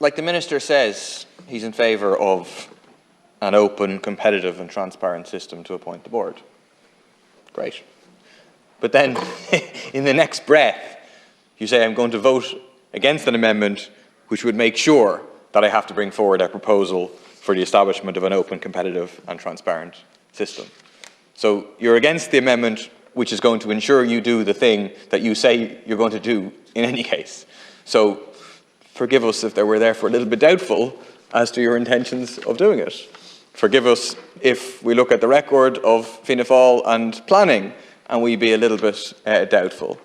like the Minister says, he's in favour of an open, competitive and transparent system to appoint the board. Great. But then, in the next breath, you say, I'm going to vote against an amendment which would make sure that I have to bring forward a proposal for the establishment of an open, competitive and transparent system. So you're against the amendment which is going to ensure you do the thing that you say you're going to do in any case. So forgive us if we're therefore a little bit doubtful as to your intentions of doing it. Forgive us if we look at the record of Fianna Fáil and planning and we be a little bit doubtful.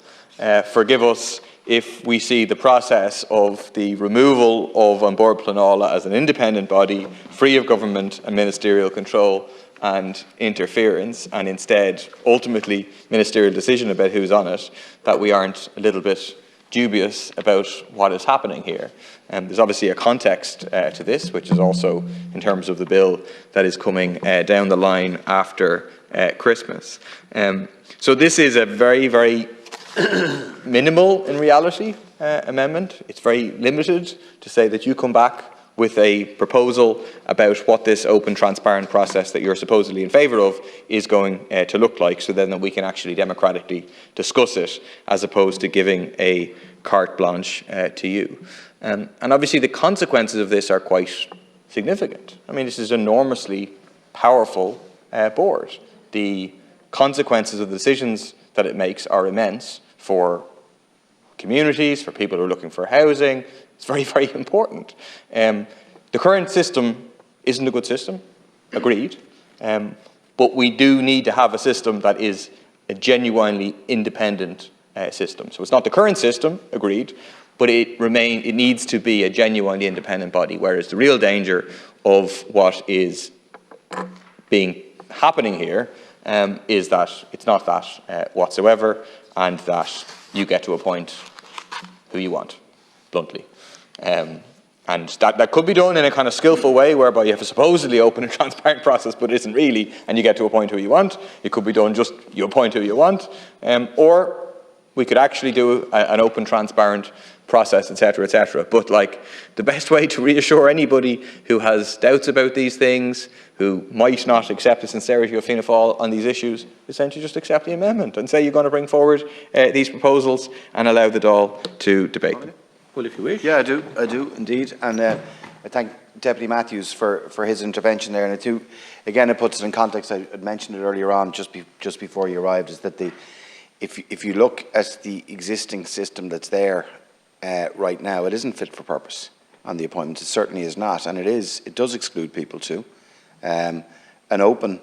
Forgive us if we see the process of the removal of An Bord Pleanála as an independent body, free of government and ministerial control and interference, and instead, ultimately, ministerial decision about who's on it, that we aren't a little bit dubious about what is happening here. There's obviously a context to this, which is also in terms of the bill that is coming down the line after Christmas. So this is a very, very minimal, in reality, amendment. It's very limited to say that you come back with a proposal about what this open, transparent process that you're supposedly in favour of is going to look like, so then that we can actually democratically discuss it, as opposed to giving a carte blanche to you. And obviously the consequences of this are quite significant. I mean, this is an enormously powerful board. The consequences of the decisions that it makes are immense for communities, for people who are looking for housing. It's very, very important. The current system isn't a good system, agreed, but we do need to have a system that is a genuinely independent system. So it's not the current system, agreed, but it needs to be a genuinely independent body, whereas the real danger of what is happening here is that it's not that whatsoever, and that you get to appoint who you want, bluntly. And that could be done in a kind of skillful way, whereby you have a supposedly open and transparent process, but it isn't really, and you get to appoint who you want. It could be done just, you appoint who you want. Or we could actually do an open, transparent process, etc., etc. But like, the best way to reassure anybody who has doubts about these things, who might not accept the sincerity of Fianna Fáil on these issues, essentially just accept the amendment and say you're going to bring forward these proposals and allow the Dáil to debate them. Well, if you wish. Yeah, I do indeed. And I thank Deputy Matthews for his intervention there. And I do, again, it puts it in context. I had mentioned it earlier on, just before you arrived, is that if you look at the existing system that's there right now, it isn't fit for purpose on the appointments. It certainly is not, and it does exclude people too. An open,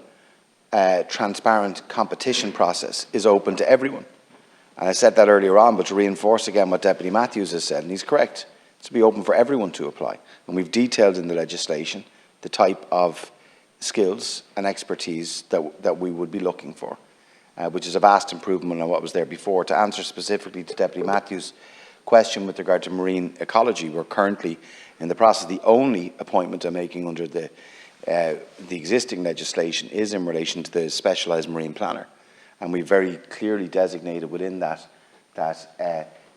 transparent competition process is open to everyone. And I said that earlier on, but to reinforce again what Deputy Matthews has said, and he's correct, it's to be open for everyone to apply. And we've detailed in the legislation the type of skills and expertise that we would be looking for, which is a vast improvement on what was there before. To answer specifically to Deputy Matthews' question with regard to marine ecology, we're currently in the process. The only appointment I'm making under the existing legislation is in relation to the specialised marine planner. And we very clearly designated within that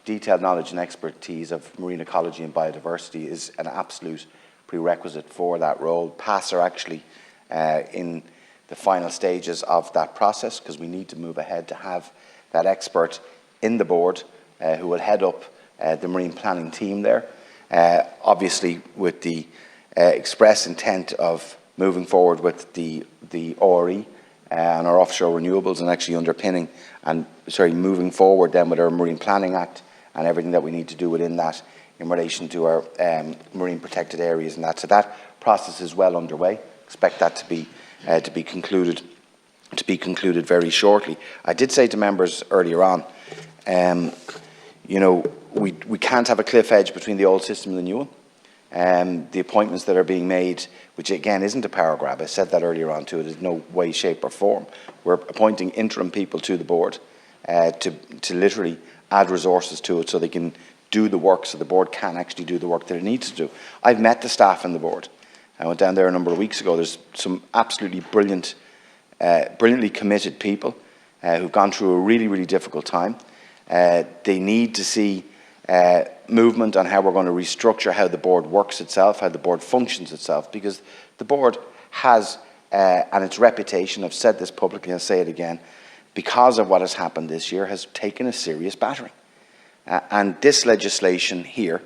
detailed knowledge and expertise of marine ecology and biodiversity is an absolute prerequisite for that role. PAS are actually in the final stages of that process, because we need to move ahead to have that expert in the board who will head up the marine planning team there. Obviously with the express intent of moving forward with the ORE and our offshore renewables, and actually underpinning and moving forward then with our Marine Planning Act and everything that we need to do within that in relation to our marine protected areas and that. So that process is well underway. Expect that to be concluded very shortly. I did say to members earlier on, you know, we can't have a cliff edge between the old system and the new one. The appointments that are being made, which again isn't a power grab, I said that earlier on too, it is no way, shape or form. We're appointing interim people to the board to literally add resources to it so they can do the work, so the board can actually do the work that it needs to do. I've met the staff in the board. I went down there a number of weeks ago. There's some absolutely brilliantly committed people who've gone through a really, really difficult time. They need to see movement on how we're going to restructure how the board works itself, how the board functions itself, because the board has, and its reputation, I've said this publicly, I'll say it again, because of what has happened this year, has taken a serious battering. And this legislation here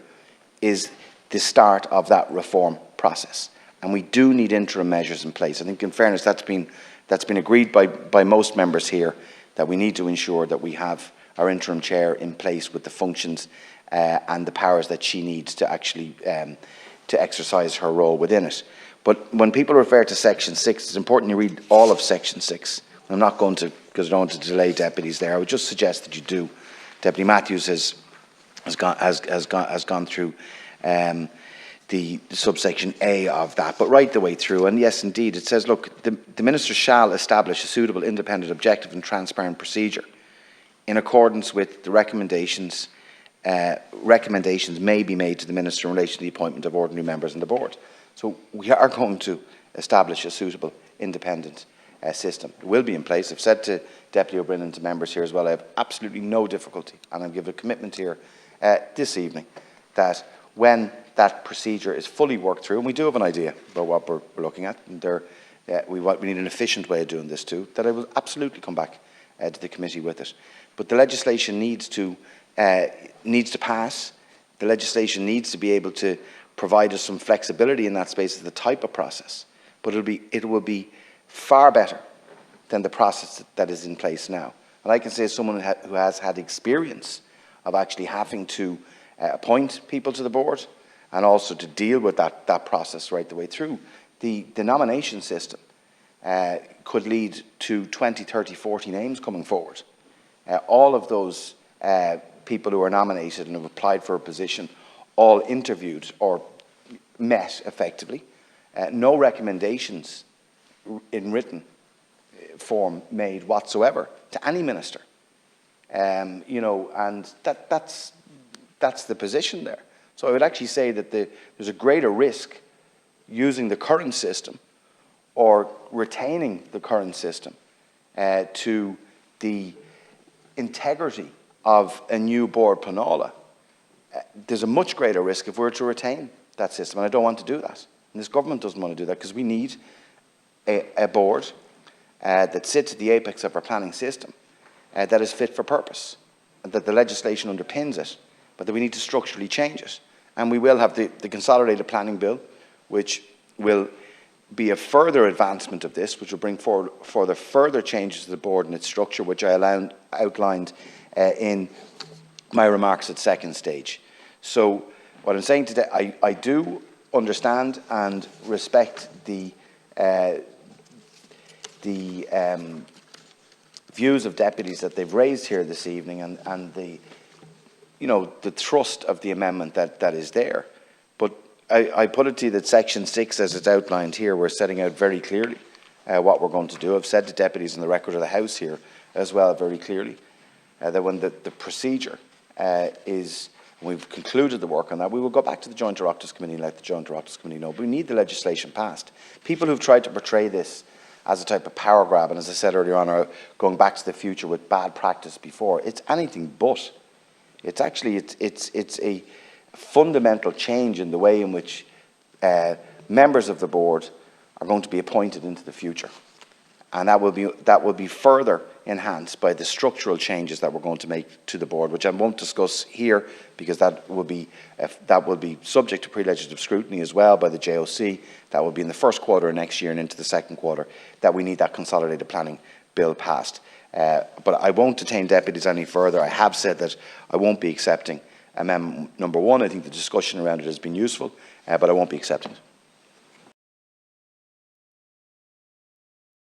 is the start of that reform process. And we do need interim measures in place. I think, in fairness, that's been agreed by most members here, that we need to ensure that we have our interim chair in place with the functions and the powers that she needs to actually to exercise her role within it. But when people refer to Section 6, it's important you read all of Section 6. I'm not going to, because I don't want to delay deputies there. I would just suggest that you do. Deputy Matthews has gone through the subsection A of that, but right the way through. And yes, indeed, it says, look, the Minister shall establish a suitable, independent, objective and transparent procedure in accordance with the recommendations. Recommendations may be made to the Minister in relation to the appointment of ordinary members on the board. So we are going to establish a suitable, independent system. It will be in place. I've said to Deputy O'Brien and to members here as well, I have absolutely no difficulty, and I'll give a commitment here this evening, that when that procedure is fully worked through, and we do have an idea about what we're looking at, and we need an efficient way of doing this too, that I will absolutely come back to the committee with it. But the legislation needs to pass. The legislation needs to be able to provide us some flexibility in that space of the type of process. But it will be far better than the process that is in place now. And I can say, as someone who has had experience of actually having to appoint people to the board and also to deal with that process right the way through, the nomination system could lead to 20, 30, 40 names coming forward. All of those people who are nominated and have applied for a position, all interviewed or met effectively. No recommendations in written form made whatsoever to any minister. You know, and that's the position there. So I would actually say that there's a greater risk using the current system or retaining the current system to the integrity of a new board Panola. There's a much greater risk if we're to retain that system, and I don't want to do that. And this government doesn't want to do that, because we need a board that sits at the apex of our planning system that is fit for purpose, and that the legislation underpins it, but that we need to structurally change it. And we will have the Consolidated Planning Bill, which will be a further advancement of this, which will bring forward further changes to the board and its structure, which I outlined in my remarks at second stage. So what I'm saying today, I do understand and respect the views of deputies that they've raised here this evening, and the thrust of the amendment that is there. But I put it to you that Section 6, as it's outlined here, we're setting out very clearly what we're going to do. I've said to deputies in the record of the House here as well very clearly that when the procedure is, we've concluded the work on that, we will go back to the Joint Oireachtas Committee and let the Joint Oireachtas Committee know. But we need the legislation passed. People who've tried to portray this as a type of power grab, and as I said earlier on, are going back to the future with bad practice before, it's anything but. It's actually, it's a fundamental change in the way in which members of the board are going to be appointed into the future. And that will be further enhanced by the structural changes that we're going to make to the board, which I won't discuss here, because that will be subject to pre-legislative scrutiny as well by the JOC. That will be in the first quarter of next year and into the second quarter, that we need that Consolidated Planning Bill passed. But I won't detain deputies any further. I have said that I won't be accepting amendment number 1. I think the discussion around it has been useful, but I won't be accepting it.